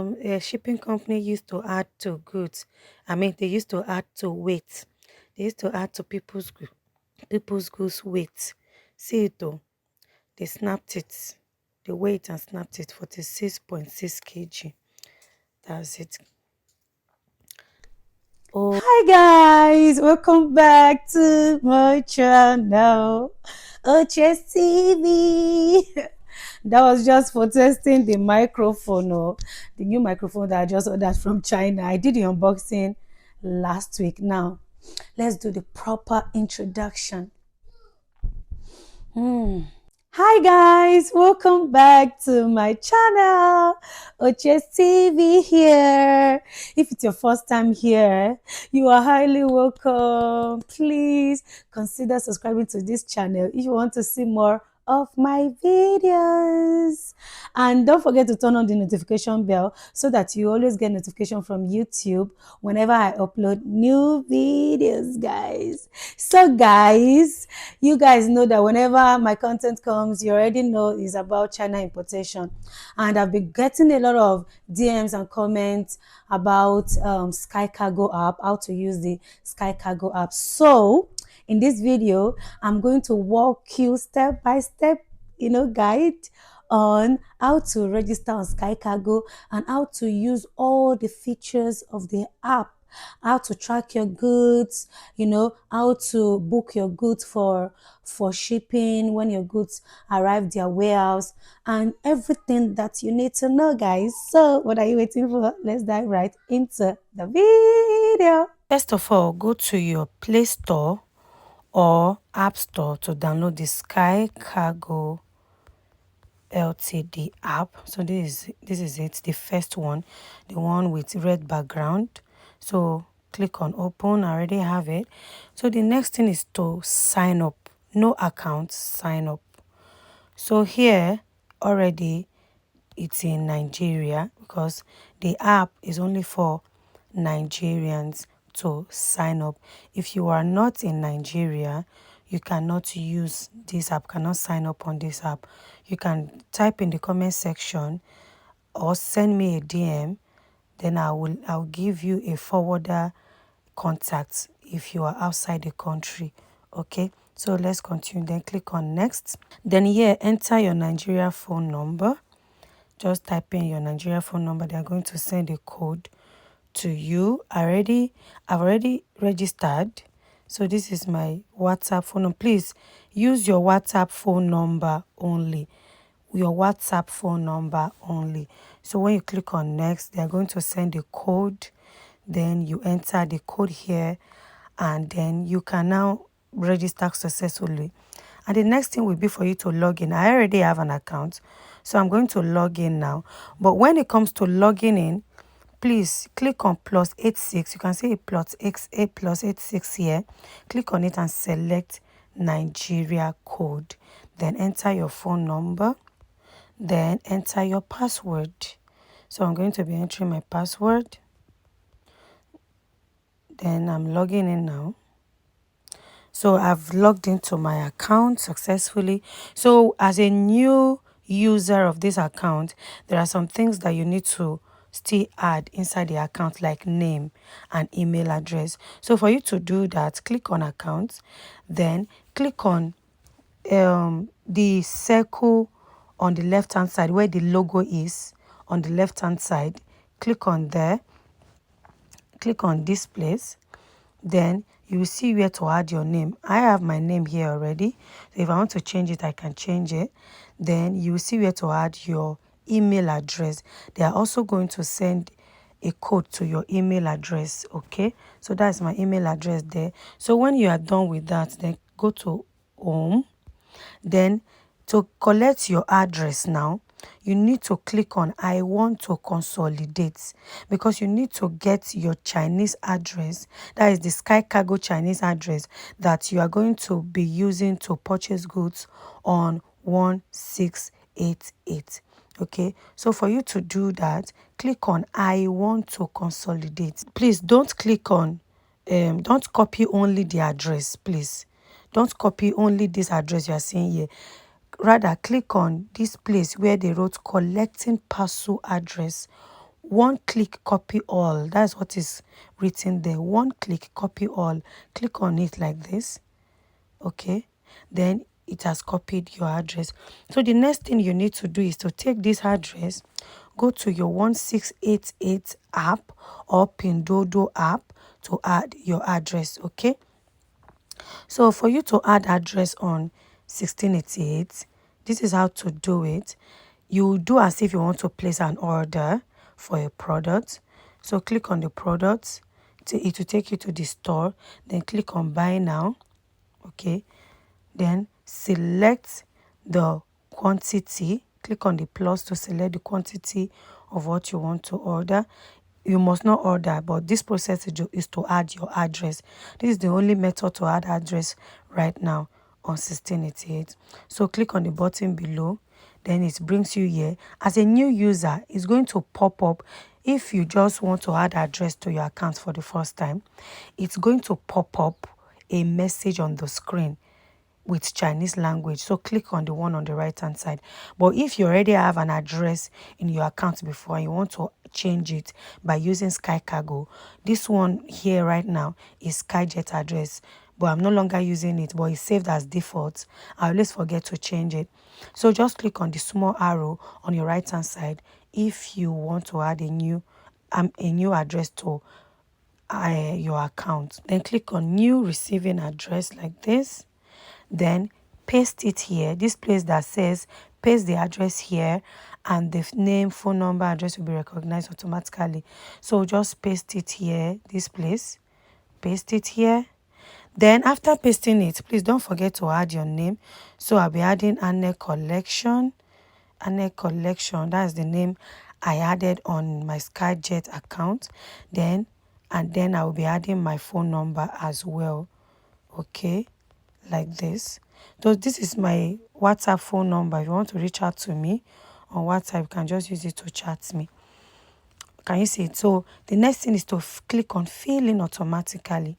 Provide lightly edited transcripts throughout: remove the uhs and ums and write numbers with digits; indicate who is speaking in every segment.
Speaker 1: A shipping company used to add to goods. I mean, they used to add to weight. They used to add to people's goods weight. See it though. They snapped it. They weighed and snapped it 46.6 kg. That's it. Oh,
Speaker 2: Hi guys, welcome back to my channel, OCHS TV. That was just for testing the microphone, the new microphone that I just ordered from China. I did the unboxing last week. Now, let's do the proper introduction. Hi guys, welcome back to my channel, OCHS TV here. If it's your first time here, you are highly welcome. Please consider subscribing to this channel if you want to see more of my videos. And don't forget to turn on the notification bell so that you always get notification from YouTube whenever I upload new videos, guys. So guys, you guys know that whenever my content comes, you already know it's about China importation. And I've been getting a lot of DMs and comments about Skycargo app, how to use the Skycargo app. So in this video, I'm going to walk you step by step, guide on how to register on Skycargo and how to use all the features of the app, how to track your goods, how to book your goods for shipping when your goods arrive their warehouse, and everything that you need to know, guys. So what are you waiting for? Let's dive right into the video.
Speaker 1: first of all, go to your Play Store or App Store to download the Sky Cargo Ltd app. So this is it, the first one, the one with red background. So click on open. I already have it. So the next thing is to sign up. No account, sign up. So here already it's in Nigeria because the app is only for Nigerians to sign up. If you are not in Nigeria, you cannot use this app, cannot sign up on this app. You can type in the comment section or send me a DM, then I'll give you a forwarder contact if you are outside the country. Okay, so let's continue. Then click on next. Then here enter your Nigeria phone number. Just type in your Nigeria phone number. They are going to send a code to you. I've already registered. So this is my WhatsApp phone number. Please use your WhatsApp phone number only. Your WhatsApp phone number only. So when you click on next, they are going to send a code. Then you enter the code here, and then you can now register successfully. And the next thing will be for you to log in. I already have an account, so I'm going to log in now. But when it comes to logging in, please click on +86. You can see a +86 here. Click on it and select Nigeria code. Then enter your phone number. Then enter your password. So I'm going to be entering my password. Then I'm logging in now. So I've logged into my account successfully. So as a new user of this account, there are some things that you need to still add inside the account, like name and email address. So for you to do that, click on accounts, then click on the circle on the left hand side where the logo is on the left hand side. Click on there, click on this place. Then you will see where to add your name. I have my name here already. So if I want to change it, I can change it. Then you will see where to add your email address. They are also going to send a code to your email address. Okay, so that's my email address there. So when you are done with that, then go to home. Then to collect your address now, you need to click on I want to consolidate, because you need to get your Chinese address, that is the Sky Cargo Chinese address that you are going to be using to purchase goods on 1688. Okay, so for you to do that, click on I want to consolidate. Please don't click on don't copy only the address, please. Don't copy only this address you are seeing here. Rather, click on this place where they wrote collecting parcel address one click copy all. That's what is written there. One click copy all. Click on it like this. Okay, then it has copied your address. So the next thing you need to do is to take this address, go to your 1688 app or Pindodo app to add your address. Okay, so for you to add address on 1688, this is how to do it. You do as if you want to place an order for a product. So click on the product. It will take you to the store. Then click on buy now. Okay. Then select the quantity. Click on the plus to select the quantity of what you want to order. You must not order, but this process is to add your address. This is the only method to add address right now on 1688. So click on the button below. Then it brings you here. As a new user, it's going to pop up. If you just want to add address to your account for the first time, it's going to pop up a message on the screen with Chinese language. So click on the one on the right hand side. But if you already have an address in your account before and you want to change it by using Skycargo, this one here right now is Skyjet address, but I'm no longer using it, but it's saved as default. I always forget to change it. So just click on the small arrow on your right hand side if you want to add a new address to your account. Then click on new receiving address like this. Then paste it here. This place that says paste the address here, and the name, phone number, address will be recognized automatically. So just paste it here, this place. Paste it here. Then after pasting it, please don't forget to add your name. So I'll be adding Anne Collection. Anne Collection, that's the name I added on my Skyjet account. Then I will be adding my phone number as well. Okay, like this. So this is my WhatsApp phone number. If you want to reach out to me on WhatsApp, you can just use it to chat me. Can you see it? So the next thing is to click on fill in automatically.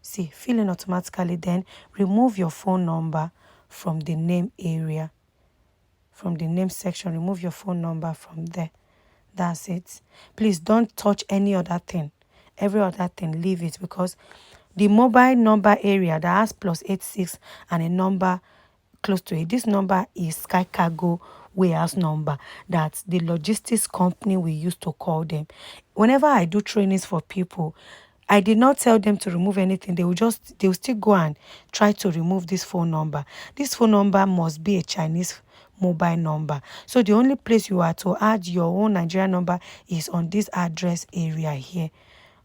Speaker 1: See, fill in automatically. Then remove your phone number from the name area. From the name section, remove your phone number from there. That's it. Please don't touch any other thing. Every other thing, leave it, because the mobile number area that has +86 and a number close to it, this number is Skycargo warehouse number. That's the logistics company we used to call them. Whenever I do trainings for people, I did not tell them to remove anything. They will still go and try to remove this phone number. This phone number must be a Chinese mobile number. So the only place you are to add your own Nigerian number is on this address area here.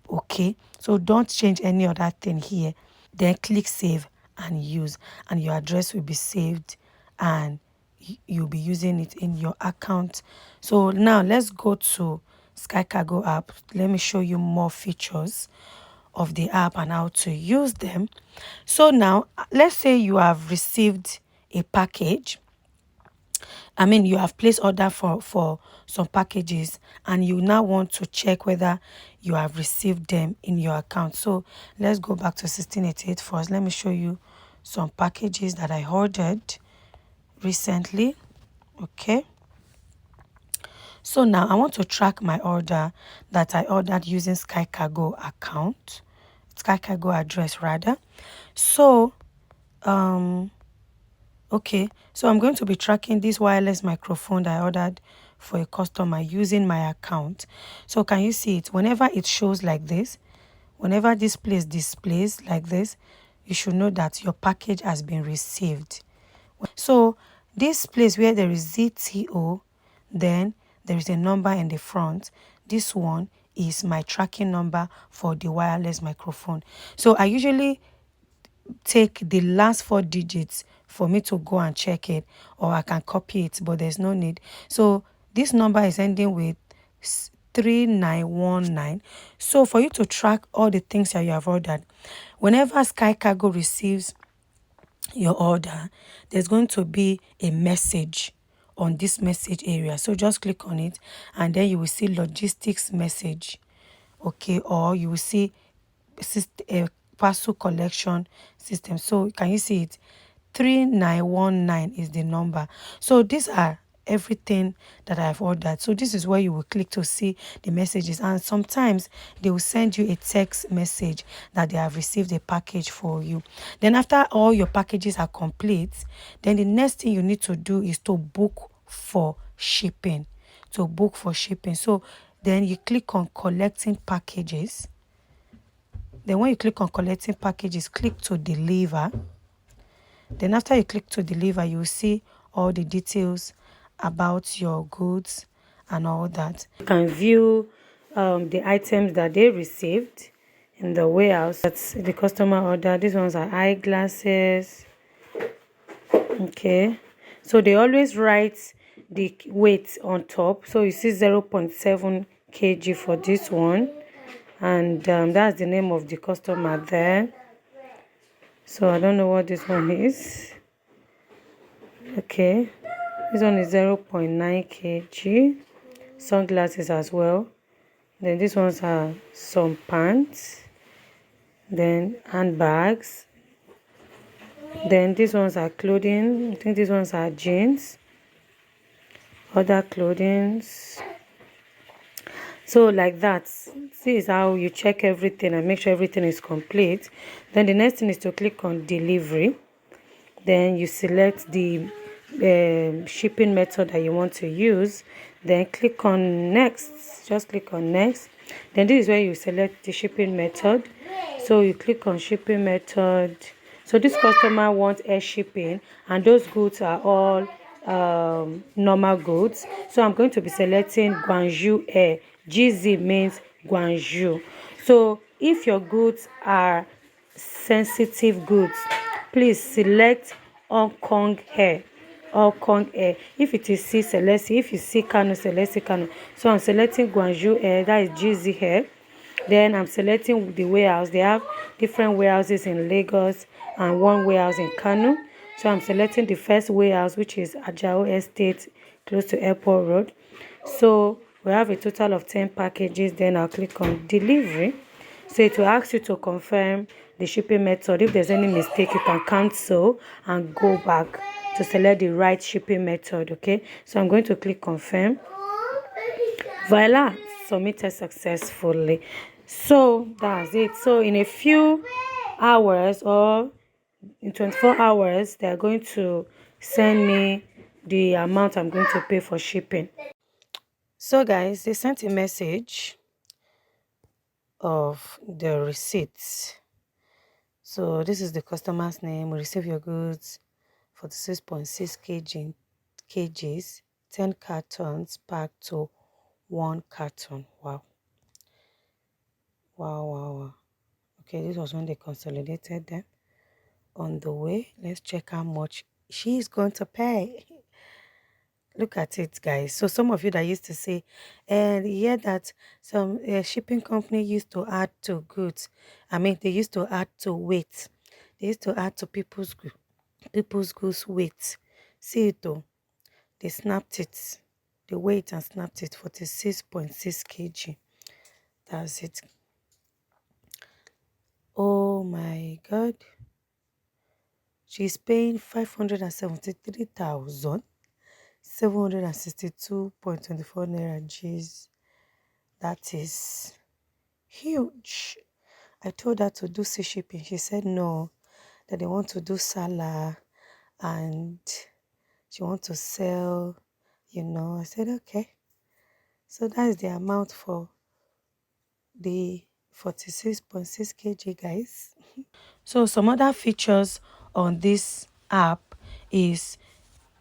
Speaker 1: Okay, so don't change any other thing here. Then click save and use, and your address will be saved and you'll be using it in your account. So now let's go to Skycargo app. Let me show you more features of the app and how to use them. So now let's say you have received a package. You have placed order for some packages, and you now want to check whether you have received them in your account. So let's go back to 1688 first. Let me show you some packages that I ordered recently. Okay. So now I want to track my order that I ordered using Skycargo account, Skycargo address rather. So, okay, so I'm going to be tracking this wireless microphone that I ordered for a customer using my account. So can you see it? Whenever it shows like this, whenever this place displays like this, you should know that your package has been received. So this place where there is ZTO, then there is a number in the front. This one is my tracking number for the wireless microphone. So I usually take the last 4 digits for me to go and check it, or I can copy it, but there's no need. So this number is ending with 3919. So for you to track all the things that you have ordered, whenever Skycargo receives your order, there's going to be a message on this message area. So just click on it, and then you will see logistics message. Okay, or you will see a parcel collection system. So can you see it? 3919 is the number. So these are everything that I've ordered. So this is where you will click to see the messages, and sometimes they will send you a text message that they have received a package for you. Then after all your packages are complete, then the next thing you need to do is to book for shipping. So then you click on collecting packages. Then when you click on collecting packages, click to deliver. Then after you click to deliver, you will see all the details about your goods and all that. You can view the items that they received in the warehouse. That's the customer order. These ones are eyeglasses. Okay. So they always write the weight on top. So you see 0.7 kg for this one. And that's the name of the customer there. So I don't know what this one is. Okay, this one is 0.9 kg. Sunglasses as well. Then these ones are some pants. Then handbags. Then these ones are clothing. I think these ones are jeans. Other clothings. So like that. This is how you check everything and make sure everything is complete. Then the next thing is to click on delivery. Then you select the shipping method that you want to use. Then click on next. Just click on next. Then this is where you select the shipping method. So you click on shipping method. So this customer wants air shipping, and those goods are all normal goods. So I'm going to be selecting Guangzhou Air. GZ means Guangzhou. So if your goods are sensitive goods, please select Hong Kong Air. Hong Kong Air. If it is C, select C. If you see Kano, select C Kano. So I'm selecting Guangzhou Air. That is GZ Air. Then I'm selecting the warehouse. They have different warehouses in Lagos and one warehouse in Kano. So I'm selecting the first warehouse, which is Ajao Estate, close to Airport Road. So we have a total of 10 packages. Then I'll click on delivery. So it will ask you to confirm the shipping method. If there's any mistake, you can cancel and go back to select the right shipping method. Okay, so I'm going to click confirm. Voila, submitted successfully. So that's it. So in a few hours or in 24 hours, they're going to send me the amount I'm going to pay for shipping. So guys, they sent a message of the receipts. So this is the customer's name. We receive your goods, 46.6 kgs, 10 cartons packed to 1 carton. Wow. Wow, wow, wow. Okay, this was when they consolidated them. On the way, let's check how much she's going to pay. Look at it, guys. So some of you that used to say, and yeah, that some shipping company used to add to goods. I mean, they used to add to weight. They used to add to people's goods weight. See it though. They snapped it. The weight and snapped it. 46.6 kg. That's it. Oh my God. She's paying 573,762.24 naira. Jeez, that is huge. I told her to do sea shipping. She said no, that they want to do Salah and she wants to sell, I said okay. So that is the amount for the 46.6 kg, guys. So some other features on this app is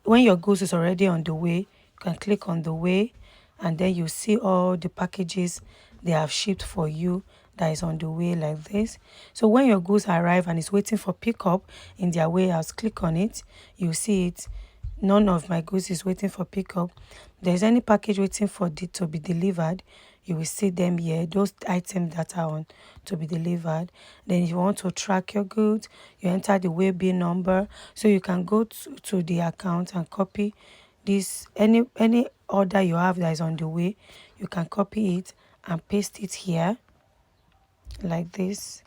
Speaker 1: when your goods is already on the way, you can click on the way and then you see all the packages they have shipped for you that is on the way like this. So when your goods arrive and it's waiting for pickup in their warehouse, click on it, you see it. None of my goods is waiting for pickup. If there's any package waiting for to be delivered, you will see them here, those items that are on to be delivered. Then if you want to track your goods, you enter the waybill number, so you can go to the account and copy this. Any order you have that is on the way, you can copy it and paste it here like this.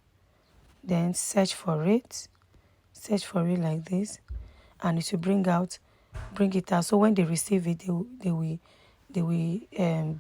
Speaker 1: Then search for it like this, and it will bring out bring it out. So when they receive it, they will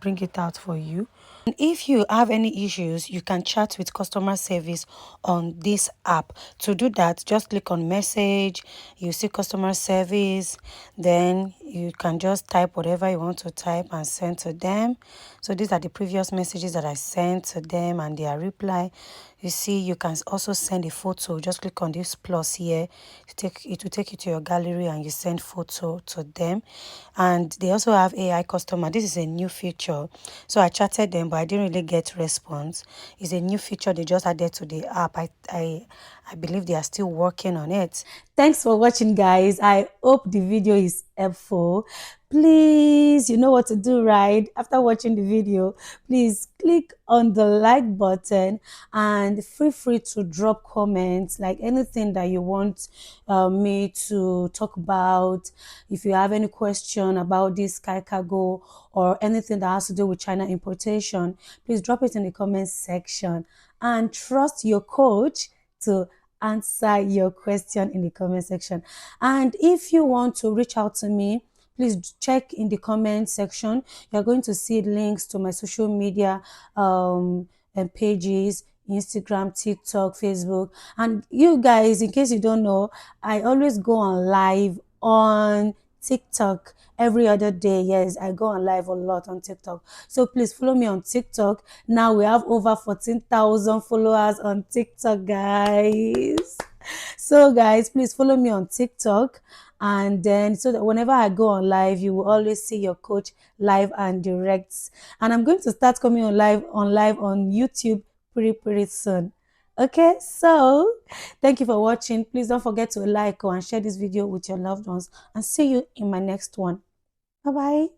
Speaker 1: bring it out for you. And if you have any issues, you can chat with customer service on this app. To do that, just click on message, you see customer service, then you can just type whatever you want to type and send to them. So these are the previous messages that I sent to them and their reply. You see, you can also send a photo. Just click on this plus here. It will take you to your gallery and you send photo to them. And they also have AI customer. This is a new feature. So I chatted them, but I didn't really get response. It's a new feature they just added to the app. I believe they are still working on it.
Speaker 2: Thanks for watching, guys. I hope the video is helpful. Please, you know what to do, right? After watching the video, please click on the like button and feel free to drop comments, like anything that you want me to talk about. If you have any question about this Sky Cargo or anything that has to do with China importation, please drop it in the comment section and trust your coach to answer your question in the comment section. And if you want to reach out to me, please check in the comment section. You're going to see links to my social media and pages, Instagram, TikTok, Facebook. And you guys, in case you don't know, I always go on live on TikTok every other day. Yes, I go on live a lot on TikTok. So please follow me on TikTok. Now we have over 14,000 followers on TikTok, guys. So guys, please follow me on TikTok, and then so that whenever I go on live, you will always see your coach live and direct. And I'm going to start coming on YouTube pretty soon. Okay, so thank you for watching. Please don't forget to like and share this video with your loved ones, and see you in my next one. Bye bye.